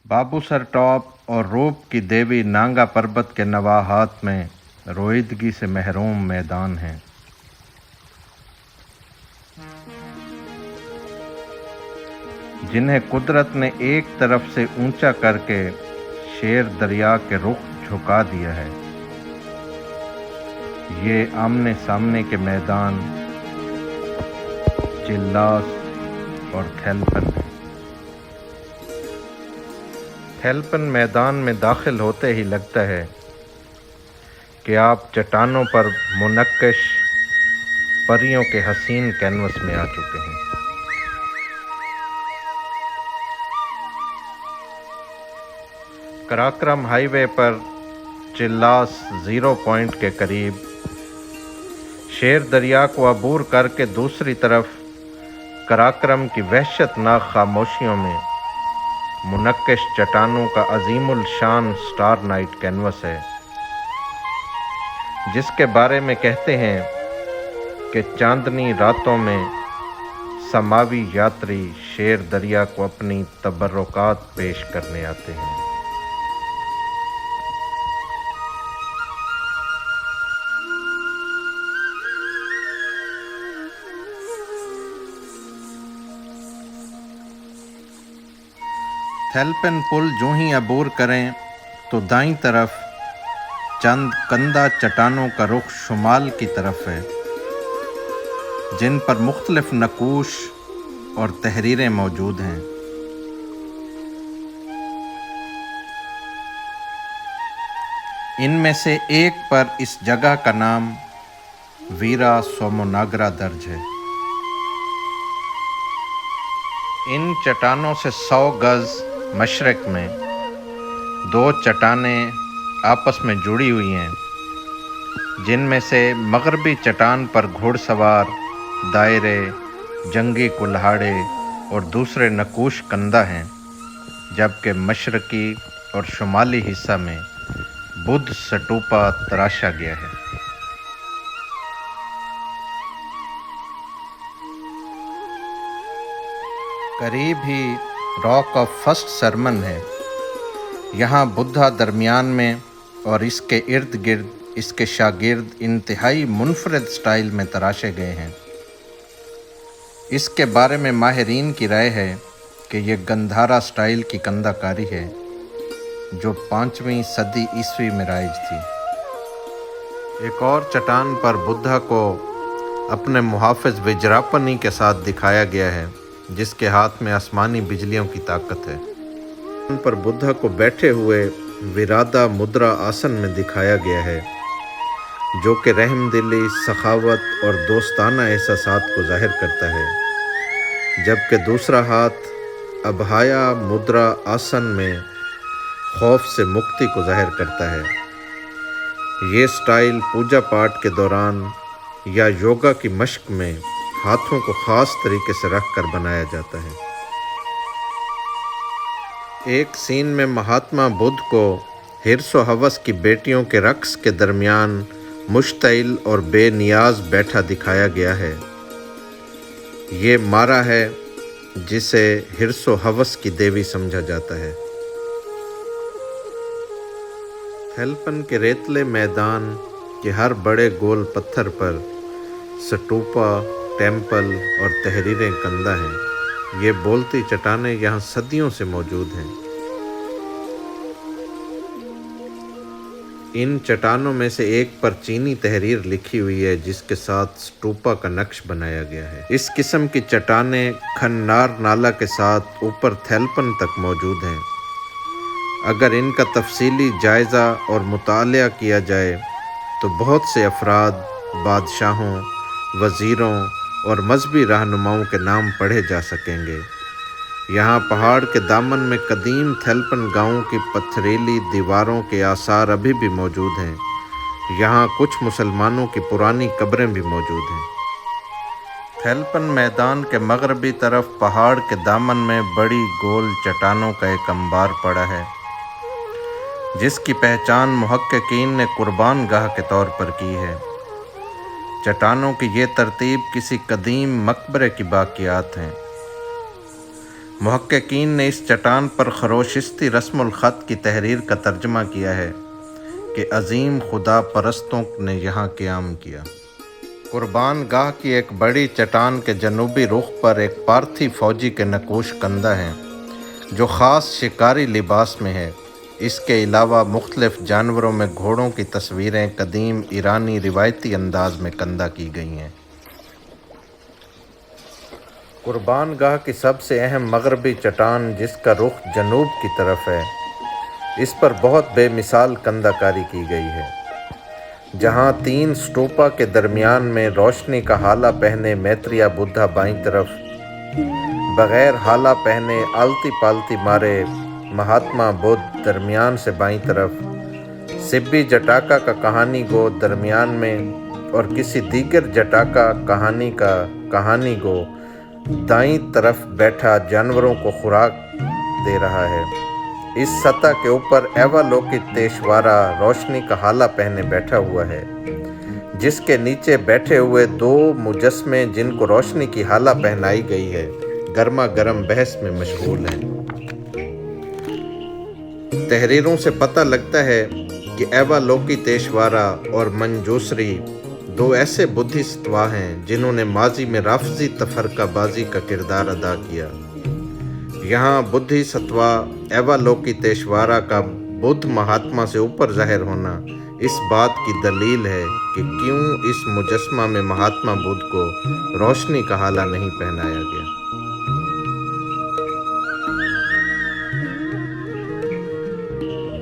بابو سر top اور روپ کی دیوی نانگا پربت کے نواحات میں رویدگی سے محروم میدان ہیں۔ جنہیں قدرت نے ایک طرف سے اونچا کر کے شیر دریا کے رخ جھکا دیا ہے۔ یہ آمنے سامنے کے میدان چلاس اور تھیلپن ہیں۔ تھیلپن میدان میں داخل ہوتے ہی لگتا ہے کہ آپ چٹانوں پر منقش پریوں کے حسین کینوس میں آ چکے ہیں۔ کراکرم ہائی وے پر چلاس زیرو پوائنٹ کے قریب شیر دریا کو عبور کر کے دوسری طرف کراکرم کی وحشت ناک خاموشیوں میں منقش چٹانوں کا عظیم الشان سٹار نائٹ کینوس ہے، جس کے بارے میں کہتے ہیں کہ چاندنی راتوں میں سماوی یاتری شیر دریا کو اپنی تبرکات پیش کرنے آتے ہیں۔ تھیلپن پل جو ہی عبور کریں تو دائیں طرف چند کندہ چٹانوں کا رخ شمال کی طرف ہے، جن پر مختلف نقوش اور تحریریں موجود ہیں۔ ان میں سے ایک پر اس جگہ کا نام ویرا سوموناگرا درج ہے۔ ان چٹانوں سے 100 گز مشرق میں 2 چٹانیں آپس میں جڑی ہوئی ہیں، جن میں سے مغربی چٹان پر گھوڑ سوار دائرے، جنگی کلہاڑے اور دوسرے نقوش کندہ ہیں، جبکہ مشرقی اور شمالی حصہ میں بدھ سٹوپا تراشا گیا ہے۔ قریب ہی راک آف فرسٹ سرمن ہے۔ یہاں بدھا درمیان میں اور اس کے ارد گرد اس کے شاگرد انتہائی منفرد سٹائل میں تراشے گئے ہیں۔ اس کے بارے میں ماہرین کی رائے ہے کہ یہ گندھارا سٹائل کی کندہ کاری ہے، جو 5ویں صدی عیسوی میں رائج تھی۔ ایک اور چٹان پر بدھا کو اپنے محافظ وجراپنی کے ساتھ دکھایا گیا ہے، جس کے ہاتھ میں آسمانی بجلیوں کی طاقت ہے۔ ان پر بدھا کو بیٹھے ہوئے ورادا مدرا آسن میں دکھایا گیا ہے، جو کہ رحم دلی، سخاوت اور دوستانہ احساسات کو ظاہر کرتا ہے، جبکہ دوسرا ہاتھ ابھایا مدرا آسن میں خوف سے مکتی کو ظاہر کرتا ہے۔ یہ سٹائل پوجا پاٹ کے دوران یا یوگا کی مشق میں ہاتھوں کو خاص طریقے سے رکھ کر بنایا جاتا ہے۔ ایک سین میں مہاتما بدھ کو ہرس و ہوس کی بیٹیوں کے رقص کے درمیان مشتعل اور بے نیاز بیٹھا دکھایا گیا ہے۔ یہ مارا ہے، جسے ہرس و ہوس کی دیوی سمجھا جاتا ہے۔ تھیلپن کے ریتلے میدان کے ہر بڑے گول پتھر پر سٹوپا، ٹیمپل اور تحریریں کندہ ہیں۔ یہ بولتی چٹانیں یہاں صدیوں سے موجود ہیں۔ ان چٹانوں میں سے ایک پر چینی تحریر لکھی ہوئی ہے، جس کے ساتھ سٹوپا کا نقش بنایا گیا ہے۔ اس قسم کی چٹانیں کھنار نالا کے ساتھ اوپر تھیلپن تک موجود ہیں۔ اگر ان کا تفصیلی جائزہ اور مطالعہ کیا جائے تو بہت سے افراد، بادشاہوں، وزیروں اور مذہبی رہنماؤں کے نام پڑھے جا سکیں گے۔ یہاں پہاڑ کے دامن میں قدیم تھیلپن گاؤں کی پتھریلی دیواروں کے آثار ابھی بھی موجود ہیں۔ یہاں کچھ مسلمانوں کی پرانی قبریں بھی موجود ہیں۔ تھیلپن میدان کے مغربی طرف پہاڑ کے دامن میں بڑی گول چٹانوں کا ایک انبار پڑا ہے، جس کی پہچان محققین نے قربان گاہ کے طور پر کی ہے۔ چٹانوں کی یہ ترتیب کسی قدیم مقبرے کی باقیات ہیں۔ محققین نے اس چٹان پر خروشستی رسم الخط کی تحریر کا ترجمہ کیا ہے کہ عظیم خدا پرستوں نے یہاں قیام کیا۔ قربان گاہ کی ایک بڑی چٹان کے جنوبی رخ پر ایک پارتھی فوجی کے نقوش کندہ ہیں جو خاص شکاری لباس میں ہے۔ اس کے علاوہ مختلف جانوروں میں گھوڑوں کی تصویریں قدیم ایرانی روایتی انداز میں کندہ کی گئی ہیں۔ قربان گاہ کی سب سے اہم مغربی چٹان جس کا رخ جنوب کی طرف ہے، اس پر بہت بے مثال کندہ کاری کی گئی ہے، جہاں 3 سٹوپا کے درمیان میں روشنی کا ہالہ پہنے میتریا بدھا بائیں طرف، بغیر ہالہ پہنے آلتی پالتی مارے مہاتما بدھ درمیان سے بائیں طرف، سبی جٹاکا کا کہانی گو درمیان میں، اور کسی دیگر جٹاکا کہانی گو دائیں طرف بیٹھا جانوروں کو خوراک دے رہا ہے۔ اس سطح کے اوپر ایوالوکیتیشوارا روشنی کا ہالہ پہنے بیٹھا ہوا ہے، جس کے نیچے بیٹھے ہوئے 2 مجسمے جن کو روشنی کی ہالہ پہنائی گئی ہے گرما گرم بحث میں مشغول ہیں۔ تحریروں سے پتہ لگتا ہے کہ ایوالوکیتیشوارا اور منجوسری 2 ایسے بدھی ستوا ہیں جنہوں نے ماضی میں رافضی تفرقہ بازی کا کردار ادا کیا۔ یہاں بدھی ستوا ایوالوکیتیشوارا کا بدھ مہاتما سے اوپر ظاہر ہونا اس بات کی دلیل ہے کہ کیوں اس مجسمہ میں مہاتما بدھ کو روشنی کا ہالہ نہیں پہنایا گیا۔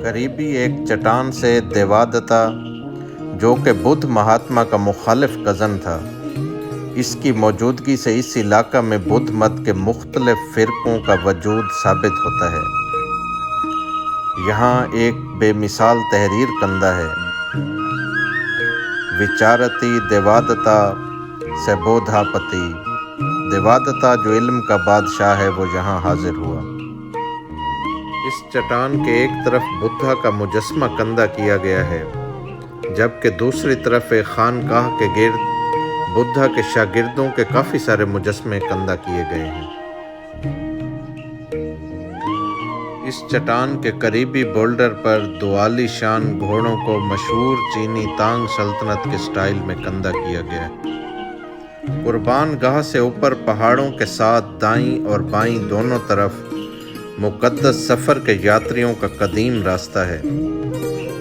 قریبی ایک چٹان سے دیوادتا، جو کہ بدھ مہاتما کا مخالف کزن تھا، اس کی موجودگی سے اس علاقہ میں بدھ مت کے مختلف فرقوں کا وجود ثابت ہوتا ہے۔ یہاں ایک بے مثال تحریر کندہ ہے، وچارتی دیوادتا سے بودھا پتی۔ دیوادتا جو علم کا بادشاہ ہے وہ یہاں حاضر ہوا۔ اس چٹان کے ایک طرف بدھا کا مجسمہ کندہ کیا گیا ہے، جبکہ دوسری طرف ایک خانقاہ کے گرد بدھا کے شاگردوں کے کافی سارے مجسمے کندہ کیے گئے ہیں۔ اس چٹان کے قریبی بولڈر پر 2 عالی شان گھوڑوں کو مشہور چینی تانگ سلطنت کے سٹائل میں کندہ کیا گیا ہے۔ قربان گاہ سے اوپر پہاڑوں کے ساتھ دائیں اور بائیں دونوں طرف مقدس سفر کے یاتریوں کا قدیم راستہ ہے،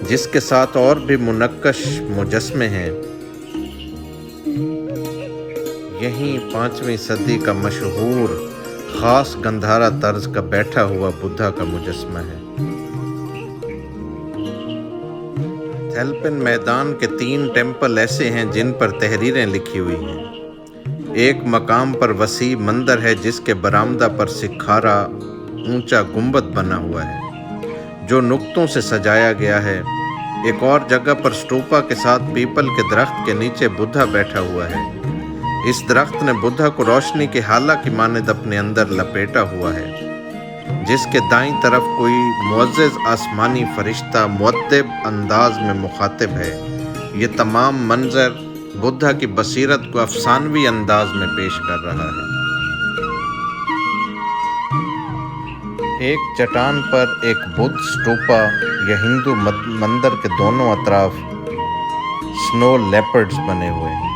جس کے ساتھ اور بھی منقش مجسمے ہیں۔ یہیں 5ویں صدی کا مشہور خاص گندھارا طرز کا بیٹھا ہوا بدھا کا مجسمہ ہے۔ تھیلپن میدان کے 3 ٹیمپل ایسے ہیں جن پر تحریریں لکھی ہوئی ہیں۔ ایک مقام پر وسیع مندر ہے جس کے برآمدہ پر سکھارا اونچا گنبد بنا ہوا ہے جو نقطوں سے سجایا گیا ہے۔ ایک اور جگہ پر سٹوپا کے ساتھ پیپل کے درخت کے نیچے بدھا بیٹھا ہوا ہے۔ اس درخت نے بدھا کو روشنی کے ہالہ کی مانند اپنے اندر لپیٹا ہوا ہے، جس کے دائیں طرف کوئی معزز آسمانی فرشتہ مؤدب انداز میں مخاطب ہے۔ یہ تمام منظر بدھا کی بصیرت کو افسانوی انداز میں پیش کر رہا ہے۔ ایک چٹان پر ایک بدھ سٹوپا یا ہندو مندر کے دونوں اطراف سنو لیپرڈز بنے ہوئے ہیں۔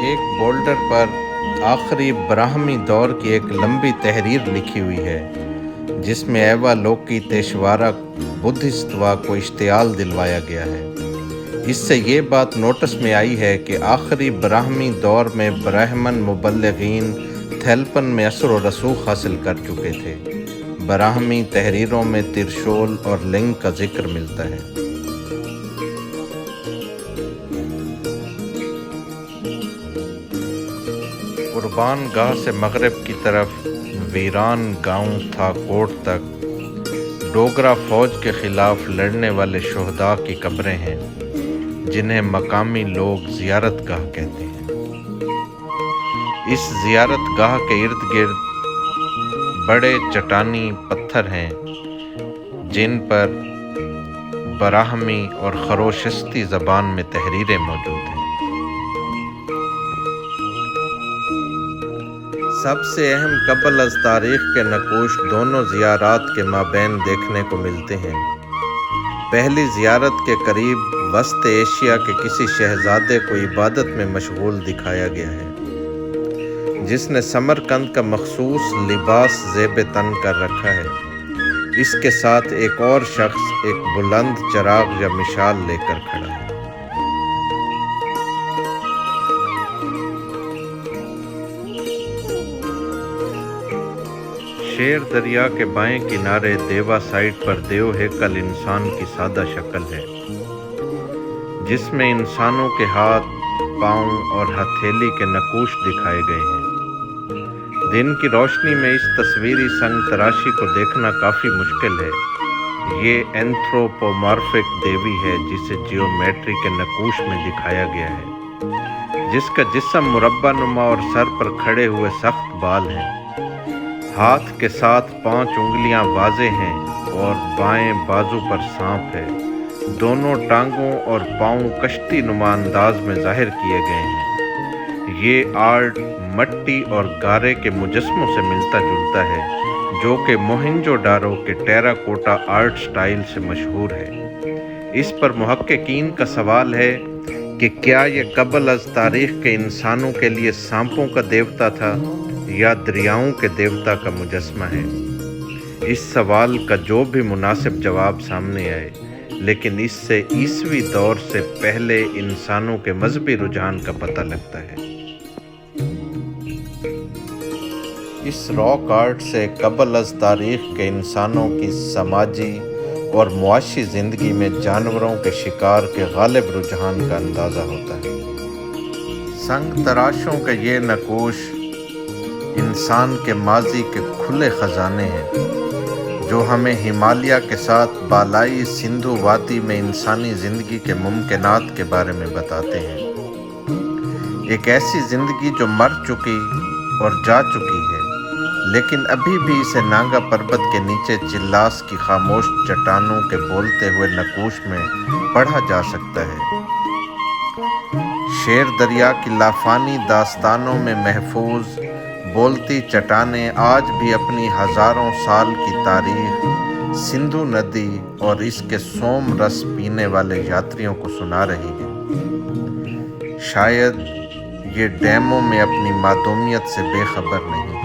ایک بولڈر پر آخری براہمی دور کی ایک لمبی تحریر لکھی ہوئی ہے جس میں ایوالوکیتیشوارا بدھستوا کو اشتعال دلوایا گیا ہے۔ اس سے یہ بات نوٹس میں آئی ہے کہ آخری براہمی دور میں برہمن مبلغین تھیلپن میں اثر و رسوخ حاصل کر چکے تھے۔ براہمی تحریروں میں ترشول اور لنگ کا ذکر ملتا ہے۔ قربان گاہ سے مغرب کی طرف ویران گاؤں تھا کوٹ تک ڈوگرا فوج کے خلاف لڑنے والے شہداء کی قبریں ہیں جنہیں مقامی لوگ زیارت گاہ کہتے ہیں۔ اس زیارت گاہ کے ارد گرد بڑے چٹانی پتھر ہیں جن پر براہمی اور خروشستی زبان میں تحریریں موجود ہیں۔ سب سے اہم قبل از تاریخ کے نقوش دونوں زیارات کے مابین دیکھنے کو ملتے ہیں۔ پہلی زیارت کے قریب وسط ایشیا کے کسی شہزادے کو عبادت میں مشغول دکھایا گیا ہے، جس نے سمرقند کا مخصوص لباس زیب تن کر رکھا ہے۔ اس کے ساتھ ایک اور شخص ایک بلند چراغ یا مشال لے کر کھڑا ہے۔ شیر دریا کے بائیں کنارے دیوا سائٹ پر دیو ہیکل انسان کی سادہ شکل ہے، جس میں انسانوں کے ہاتھ، پاؤں اور ہتھیلی کے نقوش دکھائے گئے ہیں۔ دن کی روشنی میں اس تصویری سنگ تراشی کو دیکھنا کافی مشکل ہے۔ یہ اینتھروپومارفک دیوی ہے جسے جیومیٹری کے نقوش میں دکھایا گیا ہے، جس کا جسم مربع نما اور سر پر کھڑے ہوئے سخت بال ہیں۔ ہاتھ کے ساتھ 5 انگلیاں واضح ہیں اور بائیں بازو پر سانپ ہے۔ دونوں ٹانگوں اور پاؤں کشتی نما انداز میں ظاہر کیے گئے ہیں۔ یہ آرٹ مٹی اور گارے کے مجسموں سے ملتا جلتا ہے، جو کہ موہنجو ڈارو کے ٹیرا کوٹا آرٹ سٹائل سے مشہور ہے۔ اس پر محققین کا سوال ہے کہ کیا یہ قبل از تاریخ کے انسانوں کے لیے سانپوں کا دیوتا تھا یا دریاؤں کے دیوتا کا مجسمہ ہے؟ اس سوال کا جو بھی مناسب جواب سامنے آئے، لیکن اس سے عیسوی دور سے پہلے انسانوں کے مذہبی رجحان کا پتہ لگتا ہے۔ اس راک آرٹ سے قبل از تاریخ کے انسانوں کی سماجی اور معاشی زندگی میں جانوروں کے شکار کے غالب رجحان کا اندازہ ہوتا ہے۔ سنگ تراشوں کے یہ نقوش انسان کے ماضی کے کھلے خزانے ہیں، جو ہمیں ہمالیہ کے ساتھ بالائی سندھو وادی میں انسانی زندگی کے ممکنات کے بارے میں بتاتے ہیں۔ ایک ایسی زندگی جو مر چکی اور جا چکی ہے، لیکن ابھی بھی اسے نانگا پربت کے نیچے چلاس کی خاموش چٹانوں کے بولتے ہوئے نقوش میں پڑھا جا سکتا ہے۔ شیر دریا کی لافانی داستانوں میں محفوظ بولتی چٹانیں آج بھی اپنی ہزاروں سال کی تاریخ سندھو ندی اور اس کے سوم رس پینے والے یاتریوں کو سنا رہی ہیں۔ شاید یہ ڈیموں میں اپنی معدومیت سے بے خبر نہیں۔